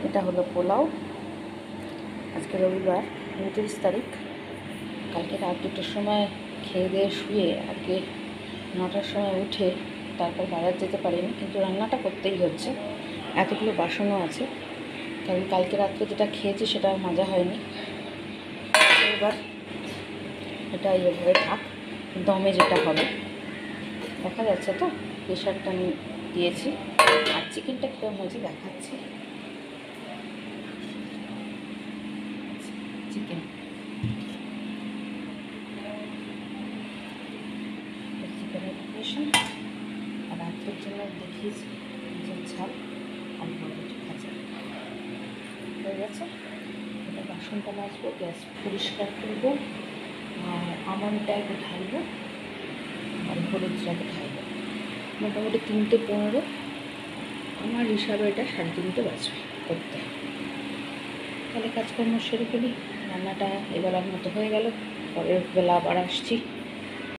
এটা হলো পোলাও। আজকে রবিবার 29 তারিখ। কালকে রাত 2টোর সময় খেয়ে দিয়ে শুয়ে আজকে 9টার সময় উঠে তারপর বাজার যেতে পারিনি, কিন্তু রান্নাটা করতেই হচ্ছে। এতগুলো বাসনও আছে, কারণ কালকে রাত্রে যেটা খেয়েছি সেটা মজা হয়নি। এবার এটা এইভাবে থাক, দমে যেটা হবে দেখা যাচ্ছে। তো প্রেশারটা আমি দিয়েছি, আর চিকেনটা কীরকম হয়েছে দেখাচ্ছি। চিকেনের প্রিপারেশন আর রাত্রের জন্য দেখিয়েছি যে ঝাল আর বরবটি ভাজা হয়ে গেছে। এটা বাসনটা মাজবো, গ্যাস পরিষ্কার করবো, আর আমনটা একটু ঢালবো, আর হলুদটাকে ঢালবো। মোটামুটি 3টে 15, আমার হিসাবে এটা 3:30 বাজবে করতে। তাহলে কাজকর্ম সেরে ফেলি। রান্নাটা এবেলার মতো হয়ে গেল, পরের বেলা আবার আসছি।